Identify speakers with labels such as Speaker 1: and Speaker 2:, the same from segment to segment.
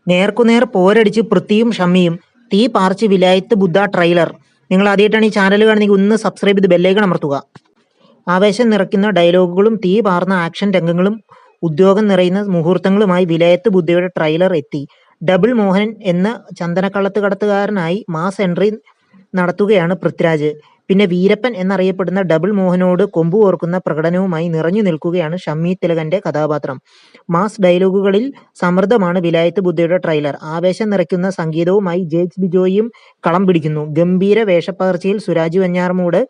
Speaker 1: നേർക്കുനേർ പോരടിച്ച് പൃഥ്വിയും ഷമ്മിയും തീ പാർച്ച് വിലായത്ത് ബുദ്ധ ട്രെയിലർ. നിങ്ങൾ ആദ്യമായിട്ടാണ് ഈ ചാനൽ കാണുന്നെങ്കിൽ ഒന്ന് സബ്സ്ക്രൈബ് ചെയ്ത് ബെല്ലൈക്കൺ അമർത്തുക. ആവേശം നിറയ്ക്കുന്ന ഡയലോഗുകളും തീ പാർന്ന ആക്ഷൻ രംഗങ്ങളും ഉദ്യോഗം നിറയുന്ന മുഹൂർത്തങ്ങളുമായി വിലായത്ത് ബുദ്ധയുടെ ട്രെയിലർ എത്തി. ഡബിൾ മോഹൻ എന്ന ചന്ദനക്കള്ളത്ത് കടത്തുകാരനായി മാസ് എൻട്രി നടത്തുകയാണ് പൃഥ്വിരാജ്. പിന്നെ വീരപ്പൻ എന്നറിയപ്പെടുന്ന ഡബിൾ മോഹനോട് കൊമ്പ് കോർക്കുന്ന പ്രകടനവുമായി നിറഞ്ഞു നിൽക്കുകയാണ് ഷമ്മി തിലകന്റെ കഥാപാത്രം. മാസ് ഡയലോഗുകളിൽ സമൃദ്ധമാണ് വിലായത്ത് ബുദ്ധയുടെ ട്രെയിലർ. ആവേശം നിറയ്ക്കുന്ന സംഗീതവുമായി ജേക്സ് ബിജോയും കളം പിടിക്കുന്നു. ഗംഭീര വേഷപ്പകർച്ചയിൽ സുരാജ് വെഞ്ഞാറമൂട്,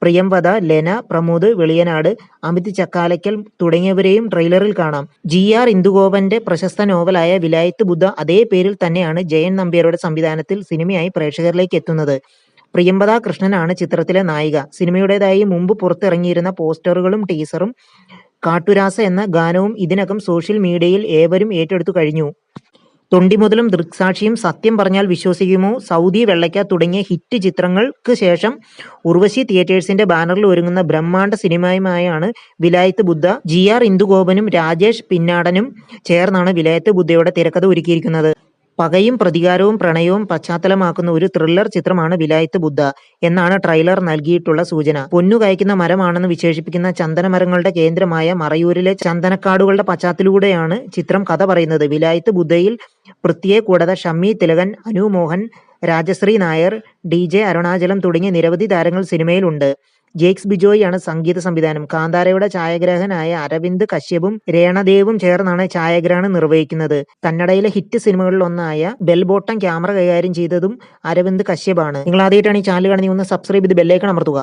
Speaker 1: പ്രിയംവദ, ലെന, പ്രമോദ് വെളിയനാട്, അമിത് ചക്കാലയ്ക്കൽ തുടങ്ങിയവരെയും ട്രെയിലറിൽ കാണാം. GR ഇന്ദുഗോപന്റെ പ്രശസ്ത നോവലായ വിലായത്ത് ബുദ്ധ അതേ പേരിൽ തന്നെയാണ് ജയൻ നമ്പ്യാരുടെ സംവിധാനത്തിൽ സിനിമയായി പ്രേക്ഷകരിലേക്ക് എത്തുന്നത്. പ്രിയംവദ കൃഷ്ണനാണ് ചിത്രത്തിലെ നായിക. സിനിമയുടേതായി മുമ്പ് പുറത്തിറങ്ങിയിരുന്ന പോസ്റ്ററുകളും ടീസറും കാട്ടുരാസ എന്ന ഗാനവും ഇതിനകം സോഷ്യൽ മീഡിയയിൽ ഏവരും ഏറ്റെടുത്തു കഴിഞ്ഞു. തൊണ്ടിമുതലും ദൃക്സാക്ഷിയും, സത്യം പറഞ്ഞാൽ വിശ്വസിക്കുമോ, സൗദി വെള്ളയ്ക്ക തുടങ്ങിയ ഹിറ്റ് ചിത്രങ്ങൾക്ക് ശേഷം ഉർവശി തിയേറ്റേഴ്സിന്റെ ബാനറിൽ ഒരുങ്ങുന്ന ബ്രഹ്മാണ്ഡ സിനിമയുമായാണ് വിലായത്ത് ബുദ്ധ. GR ഇന്ദുഗോപനും രാജേഷ് പിന്നാടനും ചേർന്നാണ് വിലായത്ത് ബുദ്ധയുടെ തിരക്കഥ ഒരുക്കിയിരിക്കുന്നത്. പകയും പ്രതികാരവും പ്രണയവും പശ്ചാത്തലമാക്കുന്ന ഒരു ത്രില്ലർ ചിത്രമാണ് വിലായത്ത് ബുദ്ധ എന്നാണ് ട്രെയിലർ നൽകിയിട്ടുള്ള സൂചന. പൊന്നു കായ്ക്കുന്ന മരമാണെന്ന് വിശേഷിപ്പിക്കുന്ന ചന്ദനമരങ്ങളുടെ കേന്ദ്രമായ മറയൂരിലെ ചന്ദനക്കാടുകളുടെ പശ്ചാത്തലത്തിലൂടെയാണ് ചിത്രം കഥ പറയുന്നത്. വിലായത്ത് ബുദ്ധയിൽ പൃഥ്വിയെ കൂടാതെ ഷമ്മി തിലകൻ, അനു മോഹൻ, രാജശ്രീ നായർ, DJ അരുണാചലം തുടങ്ങിയ നിരവധി താരങ്ങൾ സിനിമയിലുണ്ട്. ജേക്സ് ബിജോയാണ് സംഗീത സംവിധാനം. കാന്താരയുടെ ഛായാഗ്രാഹകനായ അരവിന്ദ് കശ്യപും രേണദേവും ചേർന്നാണ് ഛായാഗ്രഹണം നിർവഹിക്കുന്നത്. കന്നഡയിലെ ഹിറ്റ് സിനിമകളിലൊന്നായ ബെൽ ബോട്ടം ക്യാമറ കൈകാര്യം ചെയ്തതും അരവിന്ദ് കശ്യപാണ്. നിങ്ങൾ ആദ്യമായിട്ടാണ് ഈ ചാനൽ കാണുന്നത്, ഒന്ന് സബ്സ്ക്രൈബ് ചെയ്ത് ബെല്ലൈക്കൺ അമർത്തുക.